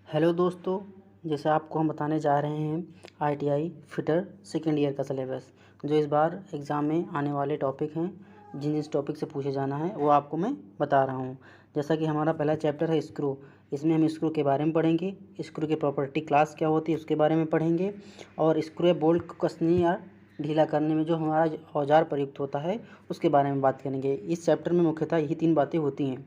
Hello दोस्तों, जैसे आपको हम बताने जा रहे हैं आईटीआई फिटर सेकेंड ईयर का सिलेबस, जो इस बार एग्ज़ाम में आने वाले टॉपिक हैं। जिन जिस टॉपिक से पूछे जाना है वो आपको मैं बता रहा हूँ। जैसा कि हमारा पहला चैप्टर है स्क्रू, इसमें हम स्क्रू के बारे में पढ़ेंगे। स्क्रू की प्रॉपर्टी क्लास क्या होती है उसके बारे में पढ़ेंगे, और स्क्रू या बोल्ट को कसने या ढीला करने में जो हमारा औजार प्रयुक्त होता है उसके बारे में बात करेंगे। इस चैप्टर में मुख्यतः यही 3 बातें होती हैं: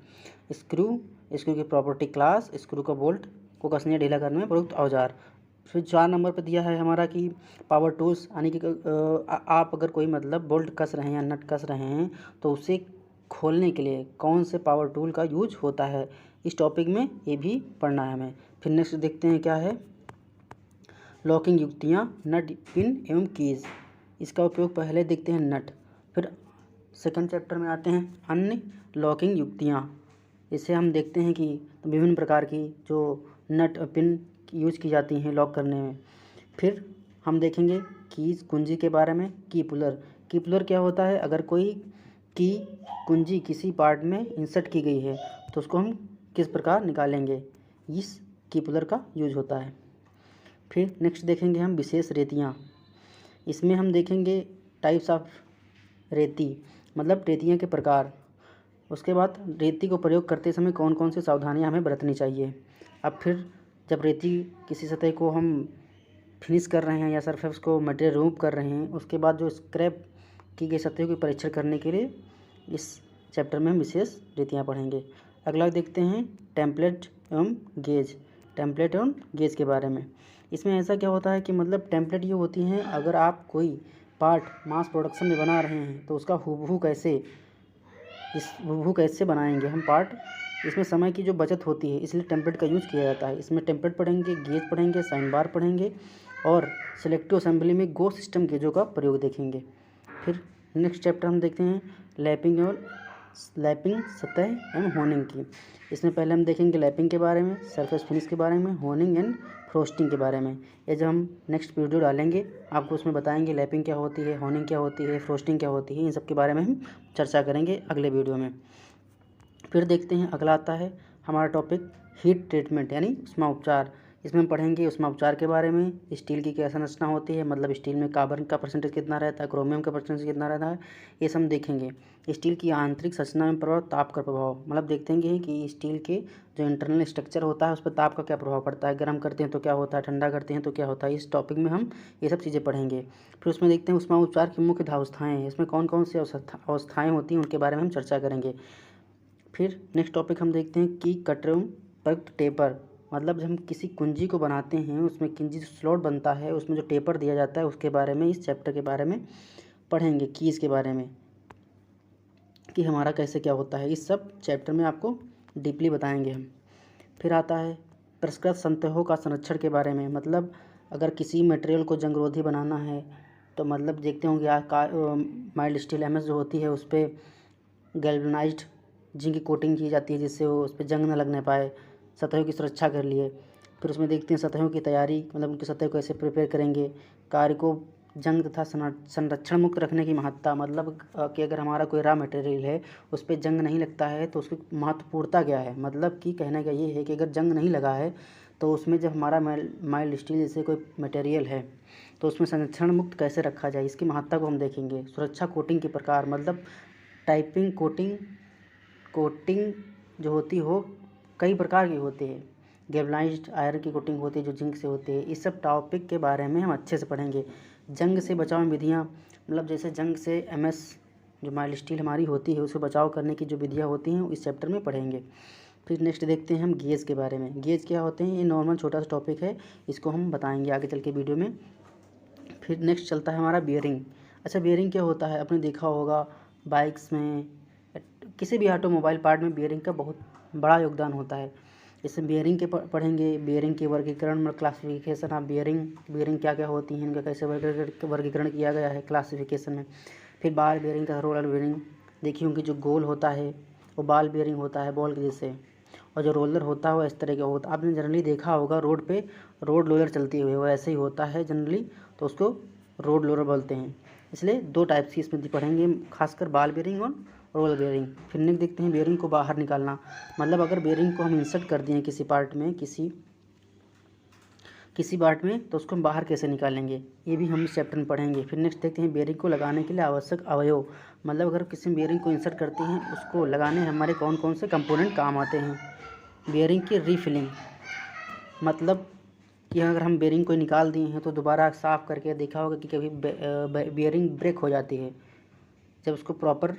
स्क्रू, स्क्रू की प्रॉपर्टी क्लास, स्क्रू का बोल्ट को कसने या ढीला करने में प्रयुक्त औजार। फिर 4 नंबर पर दिया है हमारा कि पावर टूल्स, यानी कि आप अगर कोई मतलब बोल्ट कस रहे हैं या नट कस रहे हैं तो उसे खोलने के लिए कौन से पावर टूल का यूज होता है। इस टॉपिक में ये भी पढ़ना है हमें। फिर नेक्स्ट देखते हैं क्या है, लॉकिंग युक्तियाँ, नट, पिन एवं कीज़। इसका उपयोग पहले देखते हैं नट, फिर सेकंड चैप्टर में आते हैं अन्य लॉकिंग युक्तियाँ। इसे हम देखते हैं कि विभिन्न प्रकार की जो नट और पिन यूज़ की जाती हैं लॉक करने में। फिर हम देखेंगे कीज़, कुंजी के बारे में। की पुलर क्या होता है, अगर कोई की कुंजी किसी पार्ट में इंसर्ट की गई है तो उसको हम किस प्रकार निकालेंगे, इस की पुलर का यूज होता है। फिर नेक्स्ट देखेंगे हम विशेष रेतियाँ। इसमें हम देखेंगे टाइप्स ऑफ रेती, मतलब रेतियाँ के प्रकार। उसके बाद रेती को प्रयोग करते समय कौन कौन सी सावधानियां हमें बरतनी चाहिए। अब फिर जब रेती किसी सतह को हम फिनिश कर रहे हैं या सरफेस को मटेरियल रिमूव कर रहे हैं, उसके बाद जो स्क्रैप की गई सतह को परीक्षण करने के लिए इस चैप्टर में हम विशेष रेतियाँ पढ़ेंगे। अगला देखते हैं टेम्पलेट एवं गेज। टेम्पलेट एवं गेज के बारे में, इसमें ऐसा क्या होता है कि मतलब टेम्पलेट ये होती हैं, अगर आप कोई पार्ट मास प्रोडक्शन में बना रहे हैं तो उसका हूबहू कैसे बनाएंगे हम पार्ट। इसमें समय की जो बचत होती है इसलिए टेम्पलेट का यूज़ किया जाता है। इसमें टेम्पलेट पढ़ेंगे, गेज पढ़ेंगे, साइन बार पढ़ेंगे, और सिलेक्टिव असेंबली में गो सिस्टम गेजों का प्रयोग देखेंगे। फिर नेक्स्ट चैप्टर हम देखते हैं लैपिंग सतह एंड होनिंग की। इसमें पहले हम देखेंगे लैपिंग के बारे में, सरफेस फिनिश के बारे में, होनिंग एंड फ्रोस्टिंग के बारे में। ये जब हम नेक्स्ट वीडियो डालेंगे आपको उसमें बताएंगे लैपिंग क्या होती है, होनिंग क्या होती है, फ्रोस्टिंग क्या होती है, इन सब के बारे में हम चर्चा करेंगे अगले वीडियो में। फिर देखते हैं अगला आता है हमारा टॉपिक हीट ट्रीटमेंट यानी ऊष्मा उपचार। इसमें हम पढ़ेंगे ऊष्मा उपचार के बारे में, स्टील की क्या संरचना होती है, मतलब स्टील में कार्बन का परसेंटेज कितना रहता है, क्रोमियम का परसेंटेज कितना रहता है, ये सब देखेंगे। स्टील की आंतरिक संरचना में प्रभाव, ताप का प्रभाव, मतलब देखेंगे कि स्टील के जो इंटरनल स्ट्रक्चर होता है उस पर ताप का क्या प्रभाव पड़ता है, गर्म करते हैं तो क्या होता है, ठंडा करते हैं तो क्या होता है। इस टॉपिक में हम ये सब चीज़ें पढ़ेंगे। फिर उसमें देखते हैं ऊष्मा उपचार की मुख्य अवस्थाएँ, इसमें कौन कौन सी अवस्थाएँ होती हैं उनके बारे में हम चर्चा करेंगे। फिर नेक्स्ट टॉपिक हम देखते हैं कि कटर पर टेपर, मतलब जब हम किसी कुंजी को बनाते हैं उसमें कुंजी स्लॉट बनता है उसमें जो टेपर दिया जाता है उसके बारे में इस चैप्टर के बारे में पढ़ेंगे। कीज़ के बारे में कि हमारा कैसे क्या होता है, इस सब चैप्टर में आपको डीपली बताएंगे हम। फिर आता है परिष्कृत सतहों का संरक्षण के बारे में, मतलब अगर किसी मटेरियल को जंगरोधी बनाना है तो मतलब देखते होंगे माइल्ड स्टील एमएस जो होती है उस पर गैल्वेनाइज्ड जिंक की कोटिंग की जाती है जिससे वो उस पर जंग न लगने पाए, सतहों की सुरक्षा कर लिए। फिर उसमें देखते हैं सतहों की तैयारी, मतलब उनकी सतह को कैसे प्रिपेयर करेंगे, कार्य को जंग तथा संरक्षण मुक्त रखने की महत्ता, मतलब कि अगर हमारा कोई रॉ मटेरियल है उस पर जंग नहीं लगता है तो उसकी महत्वपूर्णता क्या है, मतलब कि कहने का ये है कि अगर जंग नहीं लगा है तो उसमें जब हमारा माइल्ड स्टील जैसे कोई मटेरियल है तो उसमें संरक्षण मुक्त कैसे रखा जाए, इसकी महत्ता को हम देखेंगे। सुरक्षा कोटिंग के प्रकार, मतलब टाइपिंग कोटिंग जो होती हो कई प्रकार की होती है। गैल्वेनाइज्ड आयरन की कोटिंग होती है जो जिंक से होती है। इस सब टॉपिक के बारे में हम अच्छे से पढ़ेंगे। जंग से बचाव विधियाँ, मतलब जैसे जंग से एमएस जो माइल्ड स्टील हमारी होती है उससे बचाव करने की जो विधियाँ होती हैं इस चैप्टर में पढ़ेंगे। फिर नेक्स्ट देखते हैं हम गेज के बारे में। गेज क्या होते हैं, ये नॉर्मल छोटा सा टॉपिक है, इसको हम बताएंगे आगे चल के वीडियो में। फिर नेक्स्ट चलता है हमारा बियरिंग। अच्छा, बियरिंग क्या होता है, आपने देखा होगा बाइक्स में, किसी भी ऑटोमोबाइल पार्ट में बियरिंग का बहुत बड़ा योगदान होता है। इसमें बियरिंग के पढ़ेंगे, बियरिंग के वर्गीकरण में क्लासिफिकेशन ऑफ बियरिंग क्या क्या होती हैं, इनका कैसे वर्गीकरण किया गया है क्लासिफिकेशन में। फिर बाल बियरिंग तथा रोलर बियरिंग देखी होंगी, जो गोल होता है वो बाल बियरिंग होता है बॉल के जैसे, और जो रोलर होता है वो इस तरह का होता है। आपने जनरली देखा होगा रोड पे रोड रोलर चलती हुई, वो ऐसे ही होता है जनरली, तो उसको रोड रोलर बोलते हैं। इसलिए 2 टाइप्स की इसमें पढ़ेंगे, खासकर बाल बेयरिंग और रोलर बेयरिंग। फिर देखते हैं बेयरिंग को बाहर निकालना, मतलब अगर बेयरिंग को हम इंसर्ट कर दिए किसी पार्ट में, किसी किसी पार्ट में, तो उसको हम बाहर कैसे निकालेंगे, ये भी हम इस चैप्टर में पढ़ेंगे। फिर नेक्स्ट देखते हैं बेयरिंग को लगाने के लिए आवश्यक अवयव, मतलब अगर किसी बेयरिंग को इंसर्ट करते हैं उसको लगाने हमारे कौन कौन से कंपोनेंट काम आते हैं। बेयरिंग की रीफिलिंग, मतलब कि अगर हम बेयरिंग को निकाल दिए हैं तो दोबारा साफ़ करके देखा होगा कि कभी बेयरिंग ब्रेक हो जाती है, जब उसको प्रॉपर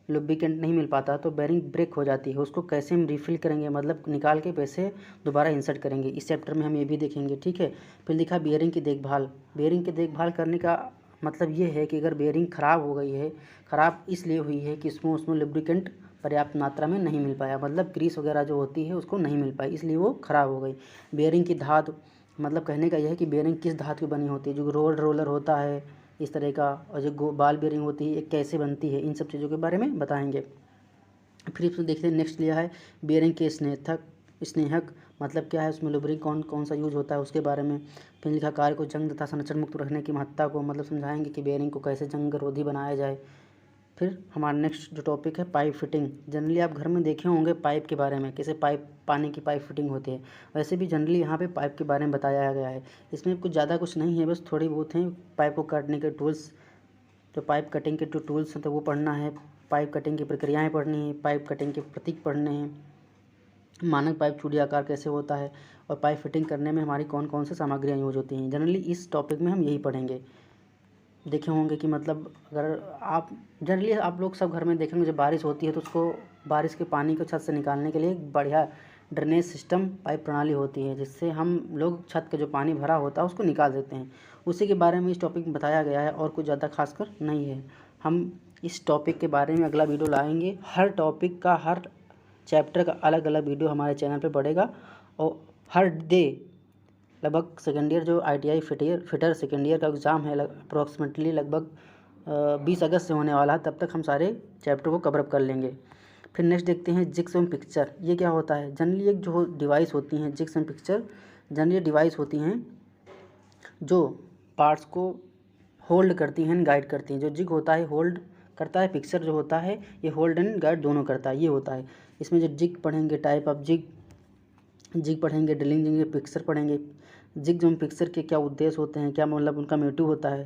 लुब्रिकेंट नहीं मिल पाता तो बेयरिंग ब्रेक हो जाती है। उसको कैसे हम रिफ़िल करेंगे, मतलब निकाल के कैसे दोबारा इंसर्ट करेंगे, इस चैप्टर में हम ये भी देखेंगे, ठीक है। फिर लिखा बेयरिंग की देखभाल। बेयरिंग की देखभाल करने का मतलब ये है कि अगर बेयरिंग ख़राब हो गई है, ख़राब इसलिए हुई है कि उसमें लुब्रिकेंट पर्याप्त मात्रा में नहीं मिल पाया, मतलब ग्रीस वगैरह जो होती है उसको नहीं मिल पाई, इसलिए वो ख़राब हो गई। बेयरिंग की धातु, मतलब कहने का यह है कि बेयरिंग किस धातु की बनी होती है, जो रोलर होता है इस तरह का, और जो बाल बेयरिंग होती है ये कैसे बनती है, इन सब चीज़ों के बारे में बताएंगे। फिर इसमें देखते हैं नेक्स्ट लिया है बेयरिंग के स्नेहक, मतलब क्या है, उसमें लुब्रिकेंट कौन कौन सा यूज होता है उसके बारे में। फिर लिखा कार्य को जंग तथा संरक्षण मुक्त रखने की महत्ता को, मतलब समझाएंगे कि बेयरिंग को कैसे जंग रोधी बनाया जाए। फिर हमारा नेक्स्ट जो टॉपिक है पाइप फिटिंग। जनरली आप घर में देखे होंगे पाइप के बारे में, कैसे पाइप, पानी की पाइप फिटिंग होती है, वैसे भी जनरली यहाँ पे पाइप के बारे में बताया गया है। इसमें कुछ ज़्यादा कुछ नहीं है, बस थोड़ी बहुत हैं पाइप को काटने के टूल्स, जो पाइप कटिंग के जो टूल्स हैं तो वो पढ़ना है, पाइप कटिंग की प्रक्रियाएँ पढ़नी है, पाइप कटिंग के प्रतीक पढ़ने हैं, मानक पाइप चूड़ी आकार कैसे होता है, और पाइप फिटिंग करने में हमारी कौन कौन सी सामग्रियाँ यूज होती हैं। जनरली इस टॉपिक में हम यही पढ़ेंगे। देखे होंगे कि मतलब अगर आप जनरली आप लोग सब घर में देखेंगे जब बारिश होती है तो उसको बारिश के पानी को छत से निकालने के लिए एक बढ़िया ड्रेनेज सिस्टम पाइप प्रणाली होती है, जिससे हम लोग छत का जो पानी भरा होता है उसको निकाल देते हैं। उसी के बारे में इस टॉपिक में बताया गया है और कुछ ज़्यादा खासकर नहीं है। हम इस टॉपिक के बारे में अगला वीडियो लाएंगे, हर टॉपिक का, हर चैप्टर का अलग अलग वीडियो हमारे चैनल पर पड़ेगा, और हर डे लगभग सेकेंड ईयर जो ITI फिटर सेकेंड ईयर का एग्ज़ाम है अप्रॉक्सीमेटली लगभग 20 अगस्त से होने वाला है, तब तक हम सारे चैप्टर को कवर अप कर लेंगे। फिर नेक्स्ट देखते हैं जिग्स एंड पिक्चर, ये क्या होता है। जनरली एक जो डिवाइस होती हैं jigs and picture, generally device होती हैं जो पार्ट्स को होल्ड करती हैं, गाइड करती हैं। जो जिग होता है होल्ड करता है, पिक्चर जो होता है ये होल्ड एंड गाइड दोनों करता है, ये होता है। इसमें जो जिग पढ़ेंगे, टाइप ऑफ जिग पढ़ेंगे, ड्रिलिंग जिग, पिक्चर पढ़ेंगे। जिग एवं पिक्चर के क्या उद्देश्य होते हैं, क्या मतलब उनका मोटिव होता है।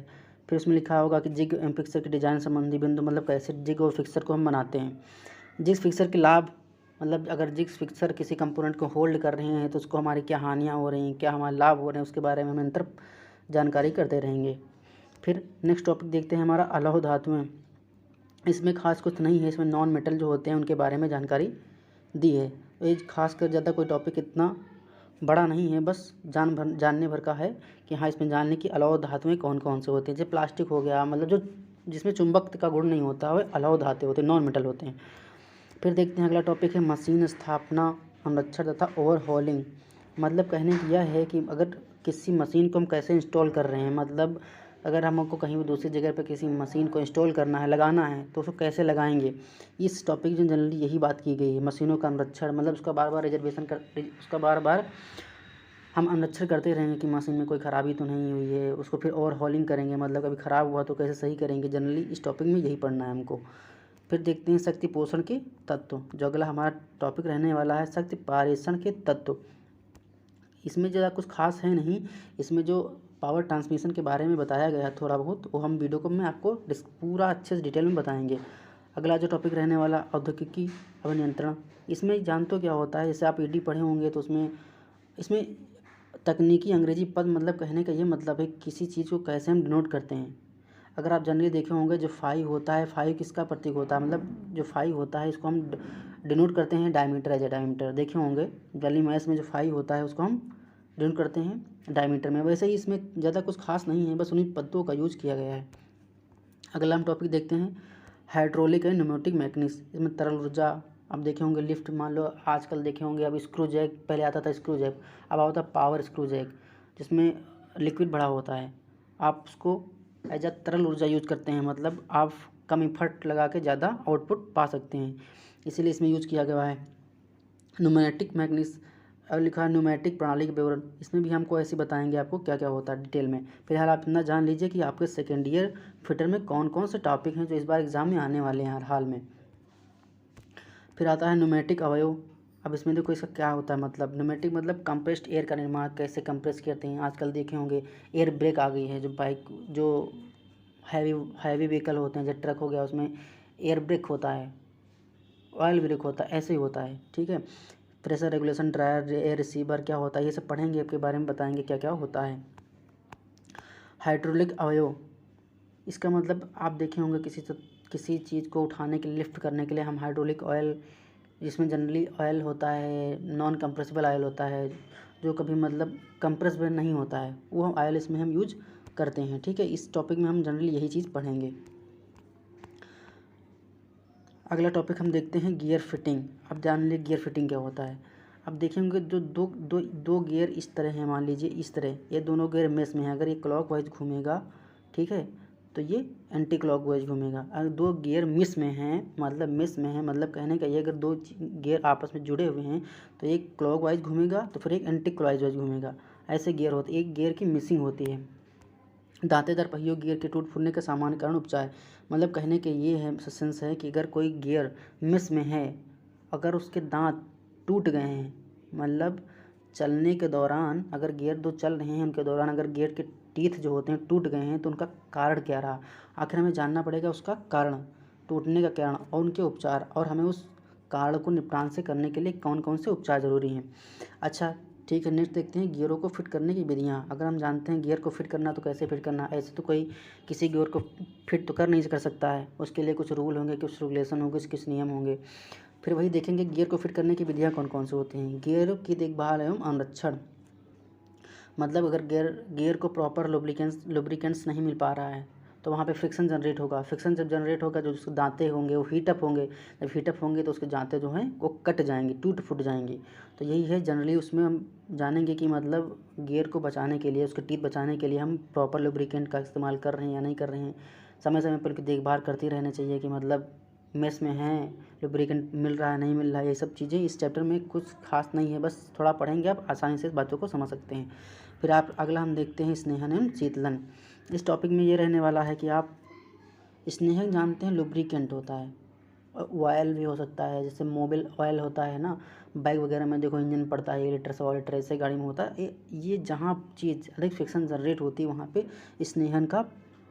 फिर उसमें लिखा होगा कि जिग एवं पिक्चर के डिजाइन संबंधी बिंदु, मतलब कैसे जिग और फिक्सर को हम बनाते हैं। जिग फिक्सर के लाभ, मतलब अगर जिग फिक्सर किसी कंपोनेंट को होल्ड कर रहे हैं तो उसको हमारी क्या हानियाँ हो रही हैं, क्या हमारे लाभ हो रहे हैं, उसके बारे में हम अंतर जानकारी करते रहेंगे। फिर नेक्स्ट टॉपिक देखते हैं हमारा अलौह धातुएँ। इसमें खास कुछ नहीं है, इसमें नॉन मेटल जो होते हैं उनके बारे में जानकारी दी है। ये खास कर ज़्यादा कोई टॉपिक इतना बड़ा नहीं है, बस जानने भर का है कि हाँ इसमें जानने की अलौह धातुएँ कौन कौन से होते हैं। जैसे प्लास्टिक हो गया, मतलब जो जिसमें चुंबक का गुण नहीं होता वह अलौह धातु होते हैं, नॉन मेटल होते हैं। फिर देखते हैं अगला टॉपिक है मशीन स्थापना, संरक्षण तथा ओवरहॉलिंग। मतलब कहने की यह है कि अगर किसी मशीन को हम कैसे इंस्टॉल कर रहे हैं, मतलब अगर हमको कहीं भी दूसरी जगह पर किसी मशीन को इंस्टॉल करना है, लगाना है, तो उसको कैसे लगाएंगे, इस टॉपिक में जनरली यही बात की गई है। मशीनों का अनुरक्षण, मतलब उसका बार बार उसका बार बार हम अनुरक्षण करते रहेंगे कि मशीन में कोई ख़राबी तो नहीं हुई है, उसको फिर ओवरहॉलिंग करेंगे, मतलब कभी ख़राब हुआ तो कैसे सही करेंगे। जनरली इस टॉपिक में यही पढ़ना है हमको। फिर देखते हैं शक्ति पोषण के तत्व, जो अगला हमारा टॉपिक रहने वाला है शक्ति पारेषण के तत्व। इसमें ज़्यादा कुछ खास है नहीं, इसमें जो पावर ट्रांसमिशन के बारे में बताया गया है थोड़ा बहुत, वो हम वीडियो को में आपको पूरा अच्छे से डिटेल में बताएंगे। अगला जो टॉपिक रहने वाला औद्योगिकी अभियंत्रण, इसमें जान तो क्या होता है, जैसे आप ED पढ़े होंगे तो इसमें तकनीकी अंग्रेजी पद, मतलब कहने का ये मतलब है किसी चीज़ को कैसे हम डिनोट करते हैं। अगर आप जनरली देखे होंगे जो फाई होता है, फाई किसका प्रतीक होता है, मतलब जो फाई होता है इसको हम डिनोट करते हैं डायमीटर, एज ए डायमीटर देखे होंगे। जनरली मैथ्स में जो फाई होता है उसको हम डिनोट करते हैं डायमीटर में। वैसे ही इसमें ज़्यादा कुछ खास नहीं है, बस उन्हीं पदों का यूज किया गया है। अगला हम टॉपिक देखते हैं हाइड्रोलिक एंड न्यूमेटिक मैकेनिक्स। इसमें तरल ऊर्जा, अब देखे होंगे लिफ्ट, मान लो आजकल देखे होंगे अब स्क्रू जैक, पहले आता था स्क्रू जैक, अब आता है पावर स्क्रू जैक, जिसमें लिक्विड भरा होता है, आप उसको एज अ तरल ऊर्जा यूज करते हैं, मतलब आप कम इफर्ट लगा के ज़्यादा आउटपुट पा सकते हैं, इसीलिए इसमें यूज किया गया है। न्यूमेटिक मैकेनिक्स, अब लिखा है न्यूमेटिक प्रणाली के विवरण, इसमें भी हमको ऐसे बताएंगे आपको क्या क्या होता है डिटेल में। फिलहाल आप इतना जान लीजिए कि आपके सेकेंड ईयर फिटर में कौन कौन से टॉपिक हैं जो इस बार एग्ज़ाम में आने वाले हैं हर हाल में। फिर आता है न्यूमेटिक अवयव, अब इसमें देखो इसका क्या होता है मतलब, न्यूमेटिक मतलब कंप्रेस्ड एयर का निर्माण कैसे कंप्रेस करते हैं। आजकल देखे होंगे एयर ब्रेक आ गई है, जो बाइक जो हैवी व्हीकल होते हैं, जैसे ट्रक हो गया, उसमें एयर ब्रेक होता है, ऑयल ब्रेक होता है, ऐसे ही होता है, ठीक है। Pressure regulation, dryer, air receiver क्या होता है, ये सब पढ़ेंगे, आपके बारे में बताएंगे क्या क्या होता है। हाइड्रोलिक अवयव, इसका मतलब आप देखे होंगे किसी चीज़ को उठाने के लिए, लिफ्ट करने के लिए हम हाइड्रोलिक ऑयल, जिसमें जनरली ऑयल होता है, नॉन कंप्रेसिबल ऑयल होता है, जो कभी मतलब कंप्रेसिबल नहीं होता है, वो ऑयल इसमें हम यूज करते हैं, ठीक है। इस टॉपिक में हम जनरली यही चीज़ पढ़ेंगे। अगला टॉपिक हम देखते हैं गियर फिटिंग। अब जान लीजिए गियर फिटिंग क्या होता है। अब देखेंगे जो दो गियर इस तरह हैं, मान लीजिए इस तरह, ये दोनों गियर मेस में है, अगर ये क्लॉकवाइज घूमेगा, ठीक है, तो ये एंटी क्लॉकवाइज घूमेगा। अगर दो गियर मिस में हैं, मतलब कहने का ये, अगर दो गियर आपस में जुड़े हुए हैं तो एक क्लॉकवाइज घूमेगा तो फिर एक एंटी क्लॉकवाइज घूमेगा, ऐसे गियर होते, एक गियर की मिसिंग होती है। दांतेदार पहियों गियर के टूट फूटने का सामान्य कारण उपचार, मतलब कहने के ये है सेंस है कि अगर कोई गियर मिस में है, अगर उसके दांत टूट गए हैं, मतलब चलने के दौरान अगर गियर दो चल रहे हैं, उनके दौरान अगर गियर के टीथ जो होते हैं टूट गए हैं, तो उनका कारण क्या रहा, आखिर हमें जानना पड़ेगा उसका कारण, टूटने का कारण और उनके उपचार, और हमें उस कारण को निपटान से करने के लिए कौन कौन से उपचार ज़रूरी हैं। अच्छा ठीक है, नेक्स्ट देखते हैं गियरों को फिट करने की विधियाँ। अगर हम जानते हैं गियर को फिट करना तो कैसे फिट करना, ऐसे तो कोई किसी गियर को फिट तो कर नहीं कर सकता है, उसके लिए कुछ रूल होंगे, कुछ रेगुलेशन होंगे, कुछ नियम होंगे। फिर वही देखेंगे गियर को फिट करने की विधियाँ कौन कौन से होती हैं। गियर की देखभाल एवं अनुरक्षण, मतलब अगर गियर को प्रॉपर लुब्रिकेंट्स नहीं मिल पा रहा है तो वहाँ पे फ्रिक्शन जनरेट होगा। फ्रिक्शन जब जनरेट होगा, जो उसके दांते होंगे वो हीटअप होंगे, जब हीटअप होंगे तो उसके दांते जो हैं वो कट जाएंगी, टूट फूट जाएंगी। तो यही है जनरली, उसमें हम जानेंगे कि मतलब गियर को बचाने के लिए, उसके टीथ बचाने के लिए हम प्रॉपर लुब्रिकेंट का इस्तेमाल कर रहे हैं या नहीं कर रहे हैं। समय समय पर देखभाल करती रहना चाहिए कि मतलब मेस में हैं, लुब्रिकेंट मिल रहा है नहीं मिल रहा है, ये सब चीज़ें इस चैप्टर में कुछ खास नहीं है, बस थोड़ा पढ़ेंगे आप आसानी से इस बातों को समझ सकते हैं। फिर आप अगला हम देखते हैं स्नेहन एवं शीतलन। इस टॉपिक में ये रहने वाला है कि आप स्नेहन जानते हैं लुब्रिकेंट होता है, ऑयल भी हो सकता है, जैसे मोबिल ऑयल होता है ना, बाइक वगैरह में देखो इंजन पड़ता है 1 लीटर 100 लीटर, ऐसे गाड़ी में होता है। ये जहाँ चीज़ अधिक फ्रिक्शन जनरेट होती है वहाँ पे स्नेहन का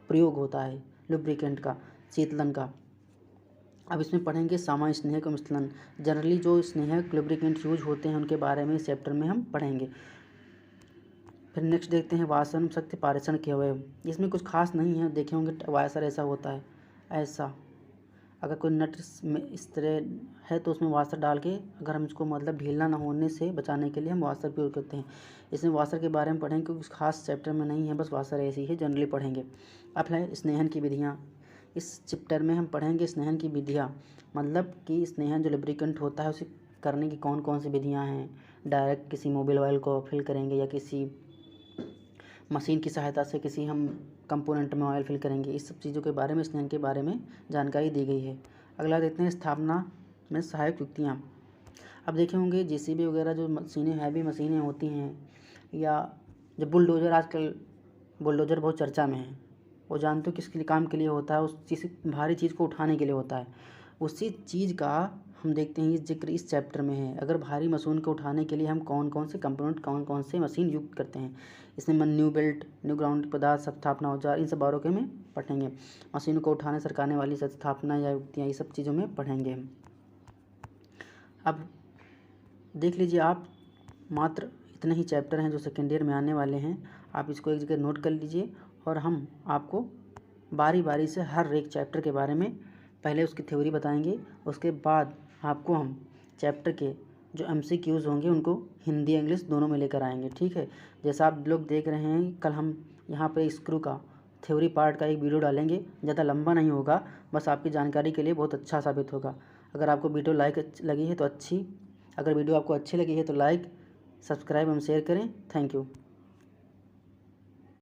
प्रयोग होता है, लुब्रिकेंट का, शीतलन का। अब इसमें पढ़ेंगे सामान्य स्नेहक एवं शीतलन, जनरली जो स्नेहक लुब्रिकेंट यूज होते हैं उनके बारे में इस चैप्टर में हम पढ़ेंगे। फिर नेक्स्ट देखते हैं वासन शक्ति पारेषण के अवयव। इसमें कुछ खास नहीं है, देखे होंगे वाशर ऐसा होता है, ऐसा अगर कोई नट में इस तरह है तो उसमें वाशर डाल के, अगर हम इसको मतलब ढीला ना होने से बचाने के लिए हम वाशर प्रयोग करते हैं। इसमें वाशर के बारे में पढ़ेंगे क्योंकि कुछ खास चैप्टर में नहीं है, बस वाशर ऐसी है, जनरली पढ़ेंगे। अब है स्नेहन की विधियाँ। इस चैप्टर में हम पढ़ेंगे स्नेहन की विधियाँ, मतलब कि स्नेहन जो लुब्रिकेंट होता है उसे करने की कौन कौन सी विधियाँ हैं। डायरेक्ट किसी मोबिल ऑयल को फिल करेंगे या किसी मशीन की सहायता से किसी हम कंपोनेंट में ऑयल फिल करेंगे, इस सब चीज़ों के बारे में, स्नेहन के बारे में जानकारी दी गई है। अगला देखते हैं स्थापना में सहायक युक्तियाँ। अब देखे होंगे जेसीबी वगैरह जो मशीनें, हैवी मशीनें होती हैं, या जो बुलडोज़र, आजकल बुलडोज़र बहुत चर्चा में है, वो जानते हो किसके लिए काम के लिए होता है, उस चीज़ भारी चीज़ को उठाने के लिए होता है। उसी चीज़ का हम देखते हैं इस जिक्र इस चैप्टर में है। अगर भारी मशीन को उठाने के लिए हम कौन कौन से कंपोनेंट, कौन कौन से मशीन युक्त करते हैं, इसमें न्यू बेल्ट, न्यू ग्राउंड पदार्थ, स्थापना औजार, इन सब बारों के में पढ़ेंगे। मशीन को उठाने सरकाने वाली स्थापना या युक्तियाँ, ये सब चीज़ों में पढ़ेंगे हम। अब देख लीजिए आप, मात्र इतने ही चैप्टर हैं जो सेकेंड ईयर में आने वाले हैं, आप इसको एक जगह नोट कर लीजिए, और हम आपको बारी बारी से हर एक चैप्टर के बारे में पहले उसकी थ्योरी बताएंगे, उसके बाद आपको हम चैप्टर के जो MCQs होंगे उनको हिंदी इंग्लिश दोनों में लेकर आएंगे, ठीक है। जैसा आप लोग देख रहे हैं, कल हम यहाँ पे स्क्रू का थ्योरी पार्ट का एक वीडियो डालेंगे, ज़्यादा लंबा नहीं होगा, बस आपकी जानकारी के लिए बहुत अच्छा साबित होगा। अगर आपको वीडियो लगी है तो अगर वीडियो आपको अच्छी लगी है तो लाइक, सब्सक्राइब एवं शेयर करें। Thank you.